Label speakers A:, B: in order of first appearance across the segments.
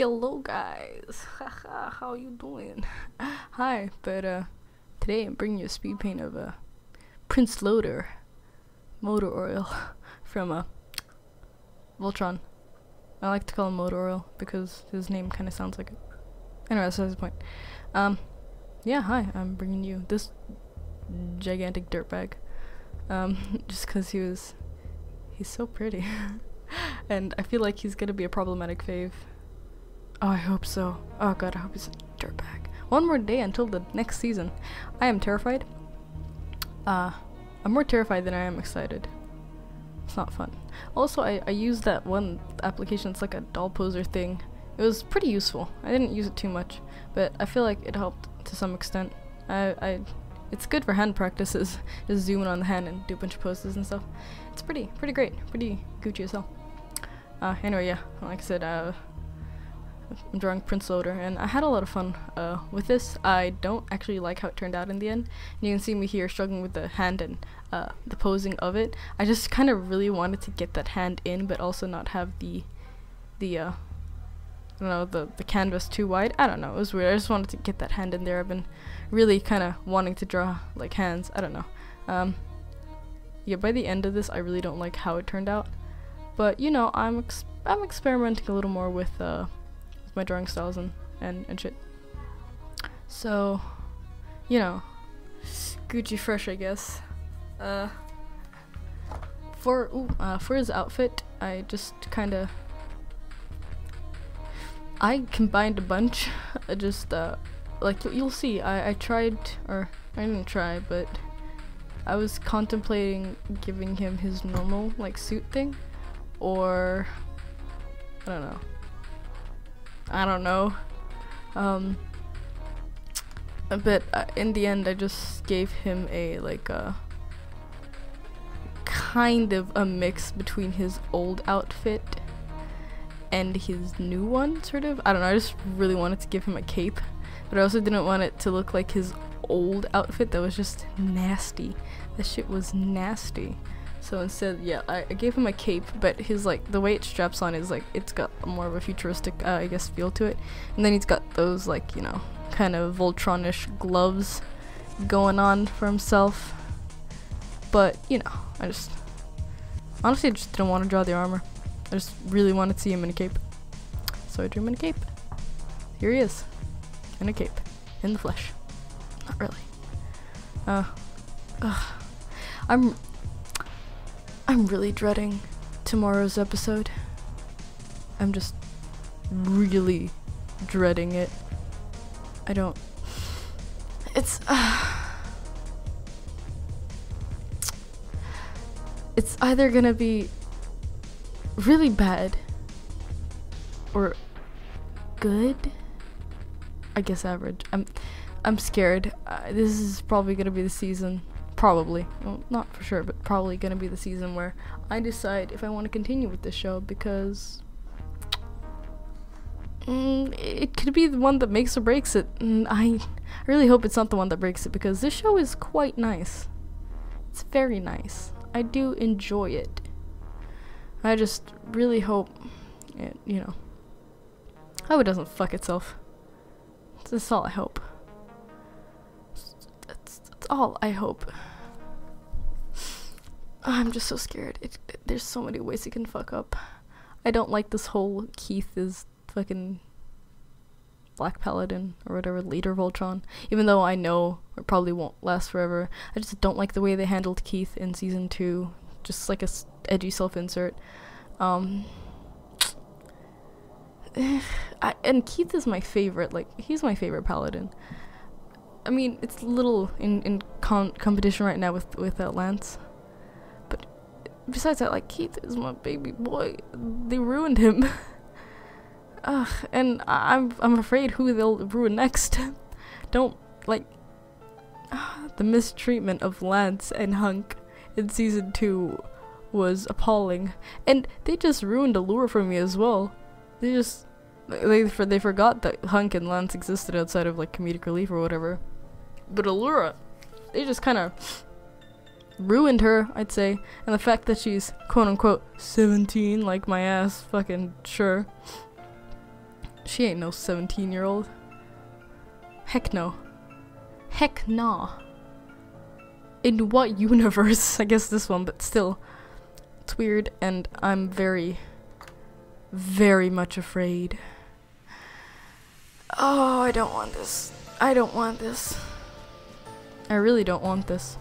A: Hello guys, haha, how you doing? Hi, but today I'm bringing you a speed paint of Prince Lotor motor oil from Voltron. I like to call him motor oil because his name kind of sounds like it. Anyway, that's the point. Yeah, hi, I'm bringing you this gigantic dirtbag. Just because he's so pretty. And I feel like he's gonna be a problematic fave. Oh, I hope so. Oh god, I hope he's a dirtbag. One more day until the next season. I am terrified. I'm more terrified than I am excited. It's not fun. Also, I used that one application. It's like a doll poser thing. It was pretty useful. I didn't use it too much, but I feel like it helped to some extent. It's good for hand practices. Just zoom in on the hand and do a bunch of poses and stuff. It's pretty great. Pretty Gucci as hell. Anyway, yeah, like I said, I'm drawing Prince Lotor, and I had a lot of fun with this. I don't actually like how it turned out in the end. And you can see me here struggling with the hand and the posing of it. I just kind of really wanted to get that hand in, but also not have the I don't know, the canvas too wide. I don't know, it was weird. I just wanted to get that hand in there. I've been really kind of wanting to draw like hands. I don't know. Yeah, by the end of this, I really don't like how it turned out. But you know, I'm experimenting a little more with my drawing styles and shit. So, you know, Gucci fresh, I guess. For his outfit, I just I combined a bunch. Like you'll see, I tried, or I didn't try, but I was contemplating giving him his normal like suit thing, or I don't know. But in the end, I just gave him a kind of a mix between his old outfit and his new one, sort of. I don't know, I just really wanted to give him a cape, but I also didn't want it to look like his old outfit that was just nasty. That shit was nasty. So instead, yeah, I gave him a cape, but his the way it straps on is it's got more of a futuristic, I guess, feel to it. And then he's got those you know, kind of Voltron-ish gloves going on for himself. But, you know, honestly, I just didn't want to draw the armor. I just really wanted to see him in a cape. So I drew him in a cape. Here he is. In a cape. In the flesh. Not really. I'm really dreading tomorrow's episode. I'm just really dreading it. It's either gonna be really bad or good. I guess average. I'm scared. This is probably gonna be the season. Probably, well, not for sure, but probably gonna be the season where I decide if I want to continue with this show, because it could be the one that makes or breaks it. And I really hope it's not the one that breaks it, because this show is quite nice. It's very nice. I do enjoy it. I just really hope it, you know, hope it doesn't fuck itself. That's all I hope. That's all I hope. I'm just so scared. There's so many ways it can fuck up. I don't like this whole Keith is fucking Black Paladin or whatever, later Voltron. Even though I know it probably won't last forever. I just don't like the way they handled Keith in season 2. Just like a edgy self-insert. And Keith is my favorite. He's my favorite Paladin. I mean, it's little in competition right now with Lance. But besides that, Keith is my baby boy. They ruined him. And I'm afraid who they'll ruin next. Don't the mistreatment of Lance and Hunk in season 2 was appalling, and they just ruined Allure for me as well. They forgot that Hunk and Lance existed outside of comedic relief or whatever. But Allura, they just kind of ruined her, I'd say. And the fact that she's quote unquote 17, like my ass fucking sure. She ain't no 17-year-old. Heck no. Heck nah. In what universe? I guess this one, but still. It's weird, and I'm very, very much afraid. Oh, I don't want this. I don't want this. I really don't want this.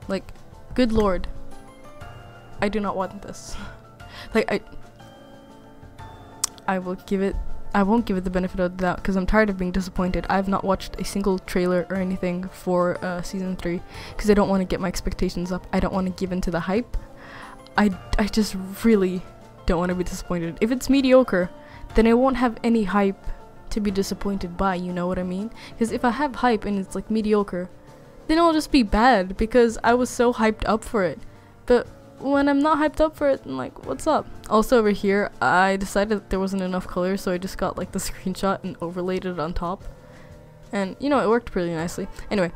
A: Like, good lord. I do not want this. Like, I won't give it the benefit of the doubt because I'm tired of being disappointed. I have not watched a single trailer or anything for season 3 because I don't want to get my expectations up. I don't want to give in to the hype. I just really don't want to be disappointed. If it's mediocre, then I won't have any hype to be disappointed by, you know what I mean? Because if I have hype and it's like mediocre, then it'll just be bad because I was so hyped up for it. But when I'm not hyped up for it, I'm like, what's up? Also over here, I decided that there wasn't enough color, so I just got like the screenshot and overlaid it on top. And you know, it worked pretty nicely. Anyway,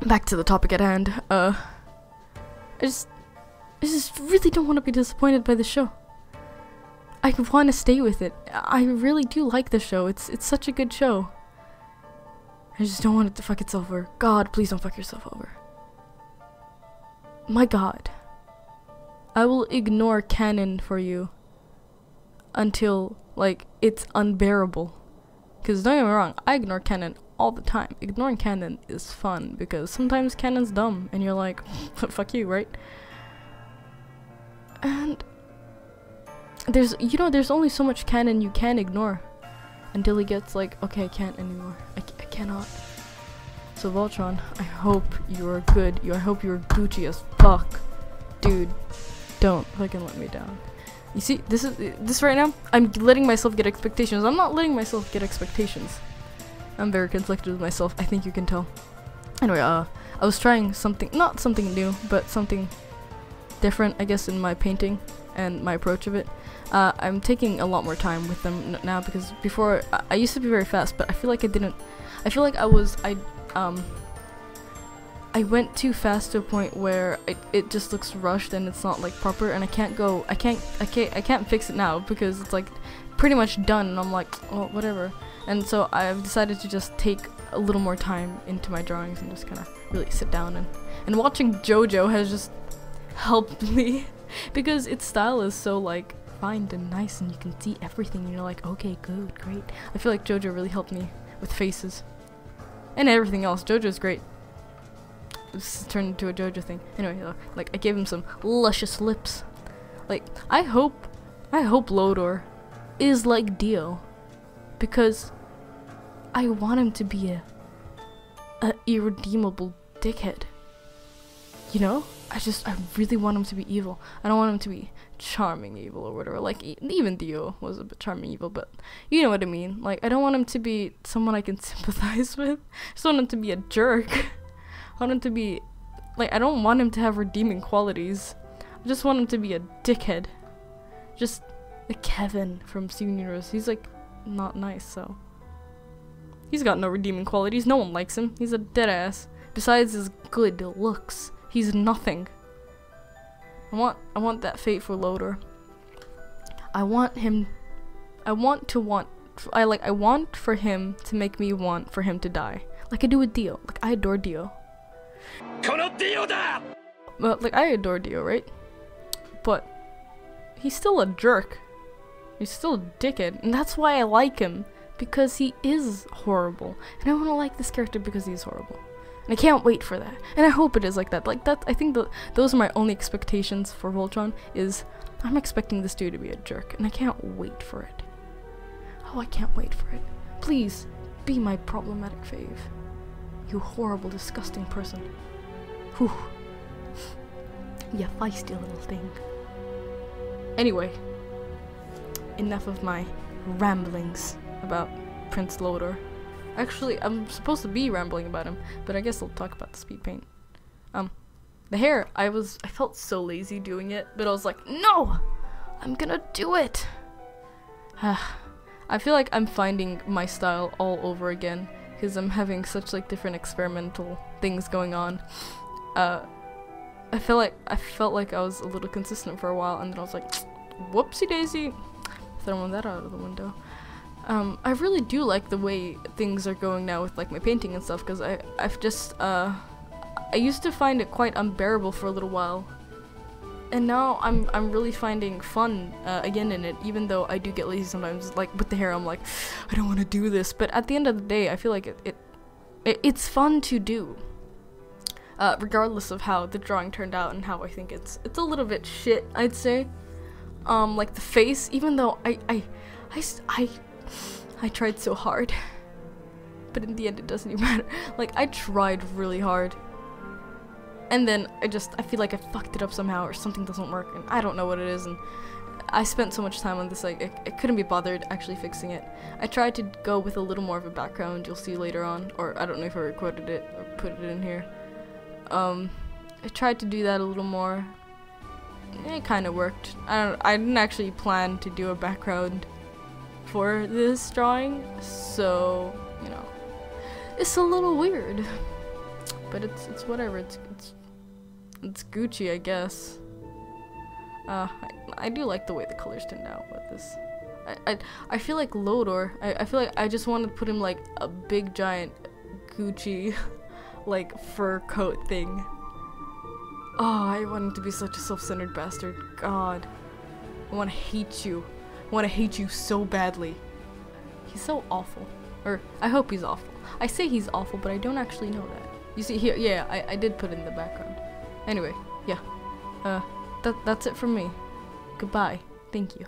A: back to the topic at hand. I just really don't want to be disappointed by the show. I want to stay with it. I really do like the show. It's such a good show. I just don't want it to fuck itself over. God, please don't fuck yourself over. My God. I will ignore canon for you until, like, it's unbearable. Because don't get me wrong, I ignore canon all the time. Ignoring canon is fun because sometimes canon's dumb and you're like, fuck you, right? And there's only so much canon you can ignore until it gets like, okay, I can't anymore. I cannot. So Voltron, I hope you're good. I hope you're Gucci as fuck. Dude, don't fucking let me down. You see, this right now, I'm letting myself get expectations. I'm not letting myself get expectations. I'm very conflicted with myself. I think you can tell. Anyway, I was trying something, not something new, but something different, I guess, in my painting and my approach of it. I'm taking a lot more time with them now because before I used to be very fast, but I feel like I went too fast to a point where it just looks rushed and it's not like proper, and I can't fix it now because it's like pretty much done and I'm like, oh, whatever. And so I've decided to just take a little more time into my drawings and just kind of really sit down, and watching JoJo has just helped me because its style is so like fine and nice and you can see everything and you're like, okay, good, great. I feel like JoJo really helped me with faces and everything else. JoJo's great. This turned into a JoJo thing. Anyway, like I gave him some luscious lips. Like I hope Lotor is like Dio because I want him to be a irredeemable dickhead. You know? I really want him to be evil. I don't want him to be charming evil or whatever. Like, even Dio was a bit charming evil, but you know what I mean. Like, I don't want him to be someone I can sympathize with. I just want him to be a jerk. I want him to be, like, I don't want him to have redeeming qualities. I just want him to be a dickhead. Just like Kevin from Steven Universe. He's, like, not nice, so. He's got no redeeming qualities. No one likes him. He's a deadass. Besides his good looks, he's nothing. I want that fate for Lotor. I want for him to make me want for him to die. Like I do with Dio. Like I adore Dio. But like I adore Dio, right? But he's still a jerk. He's still a dickhead. And that's why I like him. Because he is horrible. And I want to like this character because he's horrible. And I can't wait for that. And I hope it is like that. Like that, I think those are my only expectations for Voltron, is I'm expecting this dude to be a jerk. And I can't wait for it. Oh, I can't wait for it. Please, be my problematic fave. You horrible, disgusting person. Whew. You feisty little thing. Anyway. Enough of my ramblings about Prince Lotor. Actually, I'm supposed to be rambling about him, but I guess I'll talk about the speed paint. The hair, I felt so lazy doing it, but I was like, no! I'm gonna do it! I feel like I'm finding my style all over again, because I'm having such like different experimental things going on. I felt like I was a little consistent for a while, and then I was like, whoopsie daisy, throwing that out of the window. I really do like the way things are going now with like my painting and stuff, because I've just I used to find it quite unbearable for a little while, and now I'm really finding fun again in it, even though I do get lazy sometimes. Like with the hair, I'm like, I don't want to do this, but at the end of the day, I feel like it's fun to do, regardless of how the drawing turned out and how I think it's a little bit shit, I'd say. Like the face, even though I tried so hard, but in the end it doesn't even matter. Like, I tried really hard, and then I feel like I fucked it up somehow, or something doesn't work, and I don't know what it is, and I spent so much time on this, like, I couldn't be bothered actually fixing it. I tried to go with a little more of a background, you'll see later on, or I don't know if I recorded it or put it in here. I tried to do that a little more. It kind of worked. I didn't actually plan to do a background for this drawing, so you know, it's a little weird, but it's whatever. It's Gucci, I guess. I do like the way the colors turned out with this. I feel like Lotor. I feel like I just wanted to put him like a big giant Gucci like fur coat thing. Oh, I want him to be such a self-centered bastard. God, I want to hate you. I want to hate you so badly. He's so awful. Or, I hope he's awful. I say he's awful, but I don't actually know that. You see here, yeah, I did put it in the background. Anyway, yeah. That's it from me. Goodbye. Thank you.